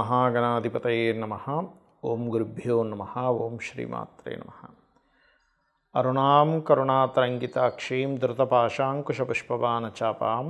శ్రీమహాగణాధిపతయే నమః. ఓం గురుభ్యో నమః. ఓం శ్రీమాత్రే నమః. అరుణాం కరుణాతరంగితాక్షీం ధృతపాశాంకుశపుష్పబాణచాపాం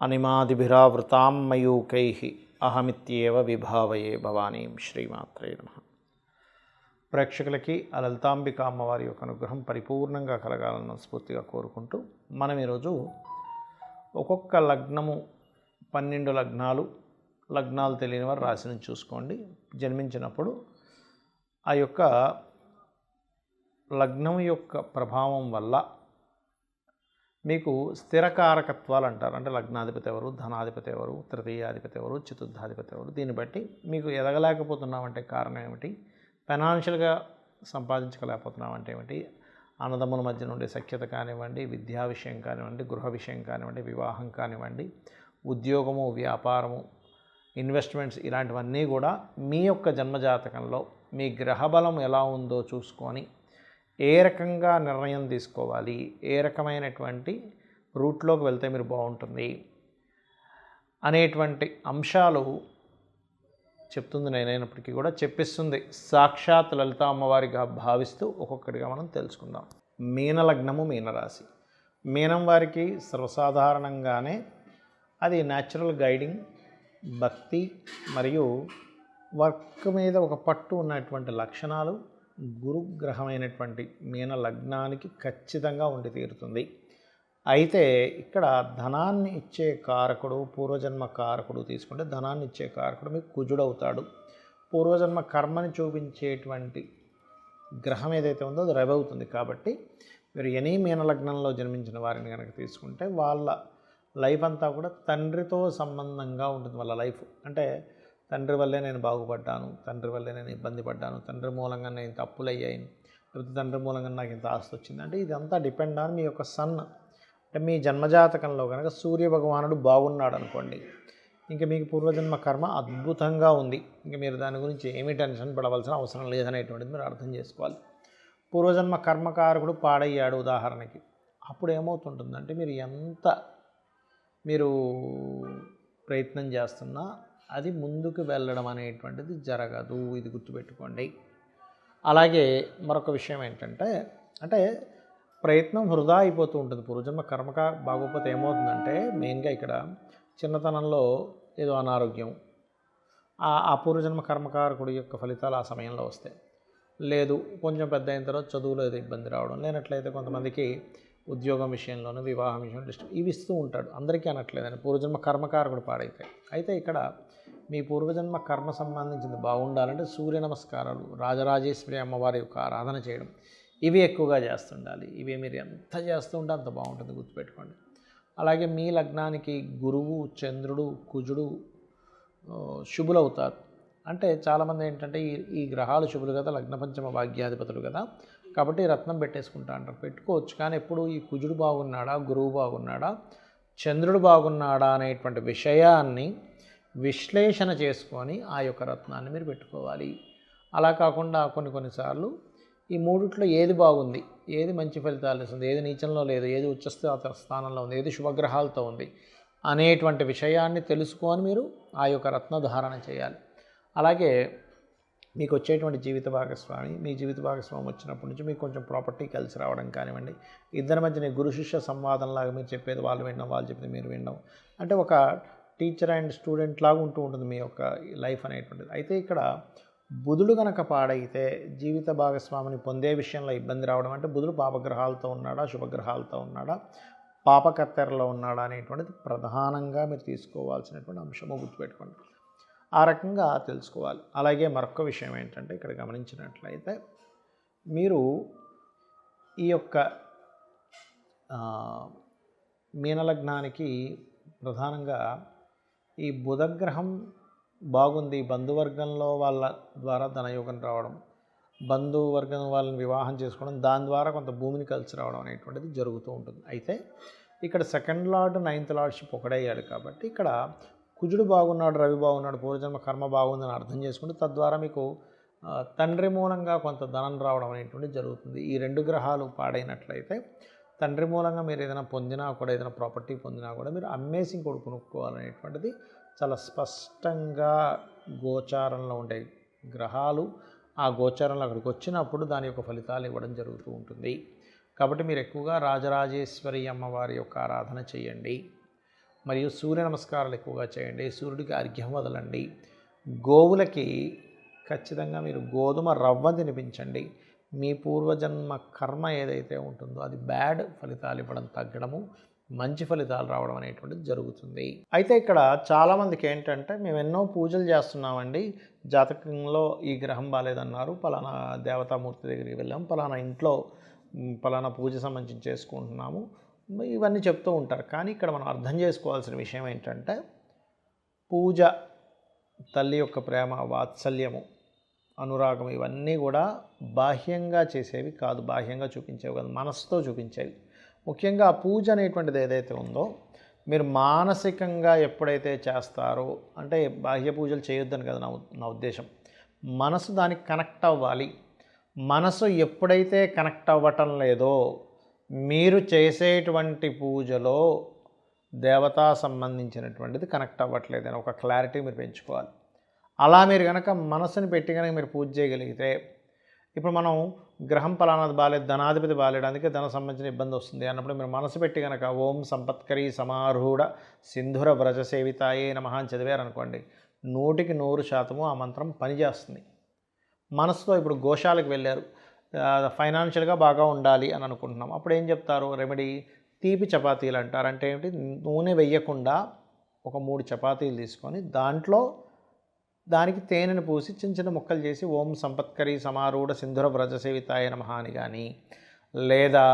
అనిమాదిభిరావృతాం మయూకైః అహమిత్యేవ విభావయే భవానీం. శ్రీమాత్రే నమః. ప్రేక్షకులకి ఆ లలితాంబిక అమ్మవారి యొక్క అనుగ్రహం పరిపూర్ణంగా కలగాలని స్ఫూర్తిగా కోరుకుంటూ మనం ఈరోజు ఒక్కొక్క లగ్నము 12 లగ్నాలు తెలియని వారు రాశిని చూసుకోండి. జన్మించినప్పుడు ఆ యొక్క లగ్నం యొక్క ప్రభావం వల్ల మీకు స్థిరకారకత్వాలు అంటారు. అంటే లగ్నాధిపతి ఎవరు, ధనాధిపతి ఎవరు, తృతీయాధిపతి ఎవరు, చతుర్థాధిపతి ఎవరు, దీన్ని బట్టి మీకు ఎదగలేకపోతున్నామంటే కారణం ఏమిటి, ఫైనాన్షియల్గా సంపాదించలేకపోతున్నామంటే ఏమిటి, అన్నదమ్ముల మధ్య నుండి సఖ్యత కానివ్వండి, విద్యా విషయం కానివ్వండి, గృహ విషయం కానివ్వండి, వివాహం కానివ్వండి, ఉద్యోగము, వ్యాపారము, ఇన్వెస్ట్మెంట్స్, ఇలాంటివన్నీ కూడా మీ యొక్క జన్మజాతకంలో మీ గ్రహబలం ఎలా ఉందో చూసుకొని ఏ రకంగా నిర్ణయం తీసుకోవాలి, ఏ రకమైనటువంటి రూట్లోకి వెళ్తే మీరు బాగుంటుంది అనేటువంటి అంశాలు చెప్తుంది. నేనైనప్పటికీ కూడా చెప్పిస్తుంది సాక్షాత్ లలిత అమ్మవారిగా భావిస్తూ ఒక్కొక్కటిగా మనం తెలుసుకుందాం. మీనలగ్నము, మీనరాశి. మీనం వారికి సర్వసాధారణంగానే అది న్యాచురల్ గైడింగ్, భక్తి మరియు వర్క్ మీద ఒక పట్టు ఉన్నటువంటి లక్షణాలు గురుగ్రహమైనటువంటి మీన లగ్నానికి ఖచ్చితంగా ఉండి తీరుతుంది. అయితే ఇక్కడ ధనాన్ని ఇచ్చే కారకుడు, పూర్వజన్మ కారకుడు తీసుకుంటే ధనాన్ని ఇచ్చే కారకుడు మీకు కుజుడవుతాడు. పూర్వజన్మ కర్మని చూపించేటువంటి గ్రహం ఏదైతే ఉందో అది రవి అవుతుంది. కాబట్టి మీరు ఎనీ మీన లగ్నంలో జన్మించిన వారిని కనుక తీసుకుంటే వాళ్ళ లైఫ్ అంతా కూడా తండ్రితో సంబంధంగా ఉంటుంది. వాళ్ళ లైఫ్ అంటే తండ్రి వల్లే నేను బాగుపడ్డాను, తండ్రి వల్లే నేను ఇబ్బంది పడ్డాను, తండ్రి మూలంగా నేను ఇంత అప్పులు అయ్యాయి, లేకపోతే తండ్రి మూలంగా నాకు ఇంత ఆస్తి వచ్చింది. అంటే ఇదంతా డిపెండ్ ఆన్ మీ యొక్క సన్. అంటే మీ జన్మజాతకంలో కనుక సూర్య భగవానుడు బాగున్నాడు అనుకోండి, ఇంకా మీకు పూర్వజన్మ కర్మ అద్భుతంగా ఉంది, ఇంకా మీరు దాని గురించి ఏమీ టెన్షన్ పడవలసిన అవసరం లేదనేటువంటిది మీరు అర్థం చేసుకోవాలి. పూర్వజన్మ కర్మకారకుడు పాడయ్యాడు ఉదాహరణకి, అప్పుడు ఏమవుతుంటుందంటే మీరు ప్రయత్నం చేస్తున్నా అది ముందుకు వెళ్ళడం అనేటువంటిది జరగదు. ఇది గుర్తుపెట్టుకోండి. అలాగే మరొక విషయం ఏంటంటే, అంటే ప్రయత్నం వృధా అయిపోతూ ఉంటుంది. పూర్వజన్మ కర్మక బాగోపోతే ఏమవుతుందంటే మెయిన్గా ఇక్కడ చిన్నతనంలో ఏదో అనారోగ్యం, ఆ పూర్వజన్మ కర్మకారకుడి యొక్క ఫలితాలు ఆ సమయంలో వస్తాయి. లేదు కొంచెం పెద్ద అయిన తర్వాత చదువులో ఏదో ఇబ్బంది రావడం, లేనట్లయితే కొంతమందికి ఉద్యోగం విషయంలోనూ, వివాహం విషయంలో ఇవి ఇస్తూ ఉంటాడు. అందరికీ అనట్లేదని పూర్వజన్మ కర్మకారకుడు పాడైతే. అయితే ఇక్కడ మీ పూర్వజన్మ కర్మ సంబంధించింది బాగుండాలంటే సూర్య నమస్కారాలు, రాజరాజేశ్వరి అమ్మవారి యొక్క ఆరాధన చేయడం, ఇవి ఎక్కువగా చేస్తుండాలి. ఇవి మీరు ఎంత చేస్తూ ఉంటే అంత బాగుంటుంది, గుర్తుపెట్టుకోండి. అలాగే మీ లగ్నానికి గురువు, చంద్రుడు, కుజుడు శుభులవుతారు. అంటే చాలామంది ఏంటంటే ఈ గ్రహాలు శుభులు కదా, లగ్న పంచమ భాగ్యాధిపతులు కదా, కాబట్టి రత్నం పెట్టేసుకుంటా అంటారు. పెట్టుకోవచ్చు, కానీ ఎప్పుడు ఈ కుజుడు బాగున్నాడా, గురువు బాగున్నాడా, చంద్రుడు బాగున్నాడా అనేటువంటి విషయాన్ని విశ్లేషణ చేసుకొని ఆ యొక్క రత్నాన్ని మీరు పెట్టుకోవాలి. అలా కాకుండా కొన్నిసార్లు ఈ మూడిట్లో ఏది బాగుంది, ఏది మంచి ఫలితాలు ఇస్తుంది, ఏది నీచంలో లేదు, ఏది ఉచ్చ స్థానంలో ఉంది, ఏది శుభగ్రహాలతో ఉంది అనేటువంటి విషయాన్ని తెలుసుకొని మీరు ఆ యొక్క రత్నధారణ చేయాలి. అలాగే మీకు వచ్చేటువంటి జీవిత భాగస్వామి, మీ జీవిత భాగస్వామి వచ్చినప్పటి నుంచి మీకు కొంచెం ప్రాపర్టీ కలిసి రావడం కానివ్వండి, ఇద్దరి మధ్య గురు శిష్య సంవాదంలాగా మీరు చెప్పేది వాళ్ళు వినడం, వాళ్ళు చెప్పేది మీరు వినడం, అంటే ఒక టీచర్ అండ్ స్టూడెంట్ లాగా ఉంటూ ఉంటుంది మీ యొక్క లైఫ్ అనేటువంటిది. అయితే ఇక్కడ బుధుడు కనుక పాడైతే జీవిత భాగస్వామిని పొందే విషయంలో ఇబ్బంది రావడం, అంటే బుధుడు పాపగ్రహాలతో ఉన్నాడా, శుభగ్రహాలతో ఉన్నాడా, పాపకత్తెరలో ఉన్నాడా అనేటువంటిది ప్రధానంగా మీరు తీసుకోవాల్సినటువంటి అంశము, గుర్తుపెట్టుకోండి. ఆ రకంగా తెలుసుకోవాలి. అలాగే మరొక విషయం ఏంటంటే ఇక్కడ గమనించినట్లయితే మీరు ఈ యొక్క మీనలగ్నానికి ప్రధానంగా ఈ బుధగ్రహం బాగుంది, బంధువర్గంలో వాళ్ళ ద్వారా ధనయోగం రావడం, బంధువర్గం వాళ్ళని వివాహం చేసుకోవడం, దాని ద్వారా కొంత భూమిని కలిసి రావడం అనేటువంటిది జరుగుతూ ఉంటుంది. అయితే ఇక్కడ సెకండ్ లార్డ్, 9th లార్డ్షిప్ ఒకడయ్యాడు కాబట్టి ఇక్కడ కుజుడు బాగున్నాడు, రవి బాగున్నాడు, పూర్వజన్మ కర్మ బాగుందని అర్థం చేసుకుంటే తద్వారా మీకు తండ్రి మూలంగా కొంత ధనం రావడం అనేటువంటిది జరుగుతుంది. ఈ రెండు గ్రహాలు పాడైనట్లయితే తండ్రి మూలంగా మీరు ఏదైనా పొందినా కూడా, ఏదైనా ప్రాపర్టీ పొందినా కూడా మీరు అమ్మేసి ఇంకోటి కొనుక్కోవాలనేటువంటిది చాలా స్పష్టంగా గోచారంలో ఉండే గ్రహాలు ఆ గోచారంలో అక్కడికి వచ్చినప్పుడు దాని యొక్క ఫలితాలు ఇవ్వడం జరుగుతూ ఉంటుంది. కాబట్టి మీరు ఎక్కువగా రాజరాజేశ్వరి అమ్మవారి యొక్క ఆరాధన చేయండి, మరియు సూర్య నమస్కారాలు ఎక్కువగా చేయండి, సూర్యుడికి అర్ఘ్యం వదలండి, గోవులకి ఖచ్చితంగా మీరు గోధుమ రవ్వ తినిపించండి. మీ పూర్వజన్మ కర్మ ఏదైతే ఉంటుందో అది బ్యాడ్ ఫలితాలు ఇవ్వడం తగ్గడము, మంచి ఫలితాలు రావడం అనేటువంటిది జరుగుతుంది. అయితే ఇక్కడ చాలామందికి ఏంటంటే మేము ఎన్నో పూజలు చేస్తున్నామండి, జాతకంలో ఈ గ్రహం బాలేదన్నారు, పలానా దేవతామూర్తి దగ్గరికి వెళ్ళాం, పలానా ఇంట్లో పలానా పూజ సంబంధించి చేసుకుంటున్నాము, ఇవన్నీ చెప్తూ ఉంటారు. కానీ ఇక్కడ మనం అర్థం చేసుకోవాల్సిన విషయం ఏంటంటే పూజ తల్లి యొక్క ప్రేమ, వాత్సల్యము, అనురాగం ఇవన్నీ కూడా బాహ్యంగా చేసేవి కాదు, బాహ్యంగా చూపించేవి కాదు, మనసుతో చూపించేవి. ముఖ్యంగా పూజ అనేటువంటిది ఏదైతే ఉందో మీరు మానసికంగా ఎప్పుడైతే చేస్తారో, అంటే బాహ్య పూజలు చేయొద్దని కదా నా ఉద్దేశం, మనసు దానికి కనెక్ట్ అవ్వాలి. మనసు ఎప్పుడైతే కనెక్ట్ అవ్వటం లేదో మీరు చేసేటువంటి పూజలో దేవతా సంబంధించినటువంటిది కనెక్ట్ అవ్వట్లేదని ఒక క్లారిటీ మీరు పెంచుకోవాలి. అలా మీరు కనుక మనసుని పెట్టి కనుక మీరు పూజ చేయగలిగితే, ఇప్పుడు మనం గ్రహం పలానాది బాలేదు, ధనాధిపతి బాలేడానికి ధన సంబంధించిన ఇబ్బంది వస్తుంది అన్నప్పుడు మీరు మనసు పెట్టి కనుక ఓం సంపత్కరీ సమారూఢ సింధుర వ్రజ సేవితాయే నమః అని చదివారనుకోండి, 100% ఆ మంత్రం పనిచేస్తుంది. మనసుతో ఇప్పుడు గోశాలకు వెళ్ళారు, ఫైనాన్షియల్గా బాగా ఉండాలి అని అనుకుంటున్నాం, అప్పుడు ఏం చెప్తారు రెమెడీ? తీపి చపాతీలు అంటారు. అంటే ఏమిటి? నూనె వేయకుండా ఒక 3 చపాతీలు తీసుకొని దానికి తేనెను పూసి చిన్న చిన్న ముక్కలు చేసి ఓం సంపత్కరీ సమారూఢ సింధుర వ్రజ సేవితాయ నమః అని కానీ, లేదా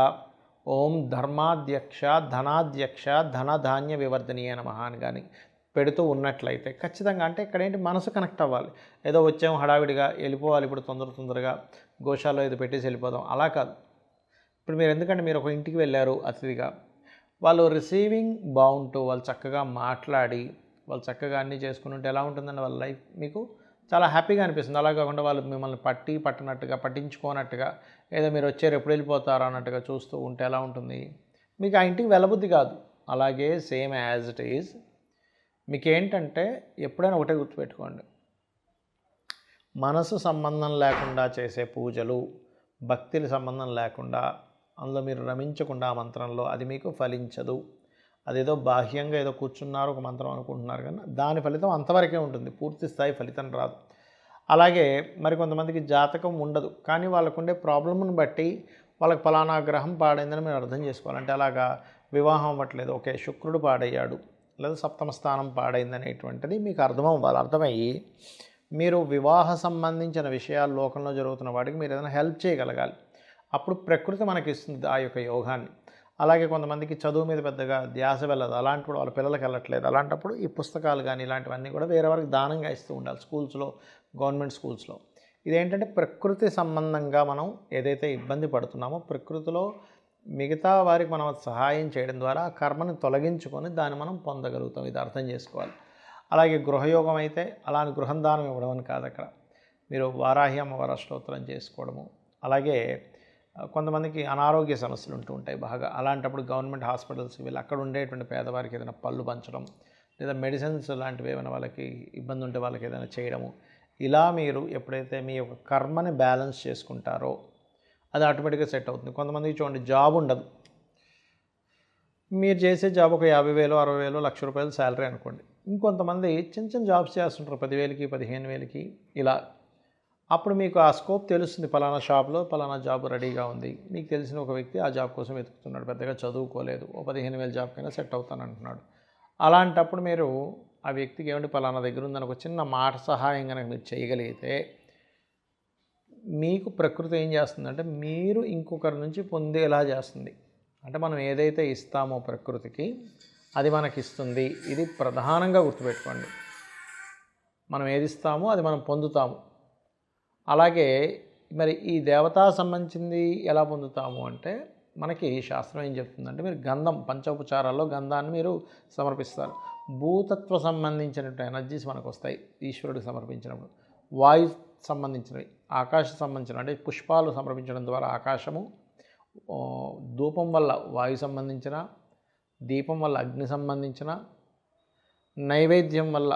ఓం ధర్మాధ్యక్ష ధనాధ్యక్ష ధనధాన్య వివర్ధనీయ నమః అని కానీ పెడుతూ ఉన్నట్లయితే ఖచ్చితంగా, అంటే ఇక్కడ ఏంటి, మనసు కనెక్ట్ అవ్వాలి. ఏదో వచ్చాము హడావిడిగా వెళ్ళిపోవాలి, ఇప్పుడు తొందరగా గోశాలలో ఏదో పెట్టేసి వెళ్ళిపోదాం, అలా కాదు. ఇప్పుడు మీరు ఎందుకంటే మీరు ఒక ఇంటికి వెళ్ళారు అతిథిగా, వాళ్ళు రిసీవింగ్ బాగుంటూ వాళ్ళు చక్కగా మాట్లాడి వాళ్ళు చక్కగా అన్నీ చేసుకుని ఉంటే ఎలా ఉంటుందండి వాళ్ళ లైఫ్, మీకు చాలా హ్యాపీగా అనిపిస్తుంది. అలా కాకుండా వాళ్ళు మిమ్మల్ని పట్టించుకోనట్టుగా ఏదో మీరు వచ్చారు ఎప్పుడు వెళ్ళిపోతారు అన్నట్టుగా చూస్తూ ఉంటే ఎలా ఉంటుంది, మీకు ఆ ఇంటికి వెళ్ళబుద్ధి కాదు. అలాగే సేమ్ యాజ్ ఇట్ ఈజ్ మీకేంటంటే ఎప్పుడైనా ఒకటే గుర్తుపెట్టుకోండి, మనసు సంబంధం లేకుండా చేసే పూజలు, భక్తికి సంబంధం లేకుండా అందులో మీరు రమించకుండా ఆ మంత్రంలో అది మీకు ఫలించదు. అదేదో బాహ్యంగా ఏదో కూర్చున్నారు ఒక మంత్రం అనుకుంటున్నారు, కానీ దాని ఫలితం అంతవరకే ఉంటుంది, పూర్తి స్థాయి ఫలితం రాదు. అలాగే మరి కొంతమందికి జాతకం ఉండదు, కానీ వాళ్ళకు ఉండే ప్రాబ్లమ్ని బట్టి వాళ్ళకి ఫలానా గ్రహం పాడైందని మీరు అర్థం చేసుకోవాలంటే, అలాగా వివాహం అవ్వట్లేదు, ఓకే శుక్రుడు పాడయ్యాడు లేదా సప్తమ స్థానం పాడైంది అనేటువంటిది మీకు అర్థమవ్వాలి. అర్థమయ్యి మీరు వివాహ సంబంధించిన విషయాలు లోకంలో జరుగుతున్న వాటికి మీరు ఏదైనా హెల్ప్ చేయగలగాలి. అప్పుడు ప్రకృతి మనకి ఇస్తుంది ఆ యొక్క యోగాన్ని. అలాగే కొంతమందికి చదువు మీద పెద్దగా ధ్యాస వెళ్ళదు, అలాంటప్పుడు వాళ్ళ పిల్లలకి వెళ్ళట్లేదు, అలాంటప్పుడు ఈ పుస్తకాలు కానీ ఇలాంటివన్నీ కూడా వేరే వారికి దానంగా ఇస్తూ ఉండాలి స్కూల్స్లో, గవర్నమెంట్ స్కూల్స్లో. ఇదేంటంటే ప్రకృతి సంబంధంగా మనం ఏదైతే ఇబ్బంది పడుతున్నామో ప్రకృతిలో మిగతా వారికి మనం సహాయం చేయడం ద్వారా కర్మని తొలగించుకొని దాన్ని మనం పొందగలుగుతాం. ఇది అర్థం చేసుకోవాలి. అలాగే గృహయోగం అయితే అలాని గృహం దానం ఇవ్వడం అని కాదు, అక్కడ మీరు వారాహి అమ్మవారి స్తోత్రం చేసుకోవడము. అలాగే కొంతమందికి అనారోగ్య సమస్యలు ఉంటూ ఉంటాయి బాగా, అలాంటప్పుడు గవర్నమెంట్ హాస్పిటల్స్కి వెళ్ళి అక్కడ ఉండేటువంటి పేదవారికి ఏదైనా పళ్ళు పంచడం, లేదా మెడిసిన్స్ లాంటివి ఏమైనా వాళ్ళకి ఇబ్బంది ఉంటే వాళ్ళకి ఏదైనా చేయడము. ఇలా మీరు ఎప్పుడైతే మీ యొక్క కర్మని బ్యాలెన్స్ చేసుకుంటారో అది ఆటోమేటిక్గా సెట్ అవుతుంది. కొంతమందికి చూడండి జాబ్ ఉండదు, మీరు చేసే జాబ్ ఒక 50,000, 60,000, ₹1,00,000 శాలరీ అనుకోండి. ఇంకొంతమంది చిన్న చిన్న జాబ్స్ చేస్తుంటారు 10,000కి 15,000కి ఇలా. అప్పుడు మీకు ఆ స్కోప్ తెలుస్తుంది, పలానా షాప్లో పలానా జాబ్ రెడీగా ఉంది, మీకు తెలిసిన ఒక వ్యక్తి ఆ జాబ్ కోసం వెతుకుతున్నాడు, పెద్దగా చదువుకోలేదు, ఓ 15,000 జాబ్కైనా సెట్ అవుతానంటున్నాడు. అలాంటప్పుడు మీరు ఆ వ్యక్తికి ఏమంటే పలానా దగ్గర ఉందని ఒక చిన్న మాట సహాయం కనుక మీరు చేయగలిగితే మీకు ప్రకృతి ఏం చేస్తుందంటే మీరు ఇంకొకరి నుంచి పొందేలా చేస్తుంది. అంటే మనం ఏదైతే ఇస్తామో ప్రకృతికి అది మనకి ఇస్తుంది. ఇది ప్రధానంగా గుర్తుపెట్టుకోండి, మనం ఏది ఇస్తామో అది మనం పొందుతాము. అలాగే మరి ఈ దేవతా సంబంధించింది ఎలా పొందుతాము అంటే మనకి శాస్త్రం ఏం చెప్తుందంటే మీరు గంధం, పంచోపచారాల్లో గంధాన్ని మీరు సమర్పిస్తారు. భూతత్వ సంబంధించినటువంటి ఎనర్జీస్ మనకు వస్తాయి ఈశ్వరుడికి సమర్పించినప్పుడు. వాయు సంబంధించినవి, ఆకాశ సంబంధించిన అంటే పుష్పాలు సమర్పించడం ద్వారా ఆకాశము, ధూపం వల్ల వాయు సంబంధించిన, దీపం వల్ల అగ్ని సంబంధించిన, నైవేద్యం వల్ల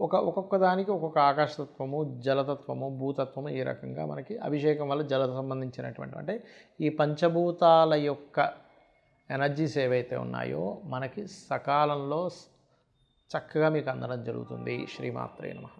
ఒక్కొక్క దానికి ఒక్కొక్క ఆకాశతత్వము, జలతత్వము, భూతత్వము, ఈ రకంగా మనకి అభిషేకం వల్ల జల సంబంధించినటువంటి అంటే ఈ పంచభూతాల యొక్క ఎనర్జీస్ ఏవైతే ఉన్నాయో మనకి సకాలంలో చక్కగా మీకు అందడం జరుగుతుంది. శ్రీమాత్రే నమః.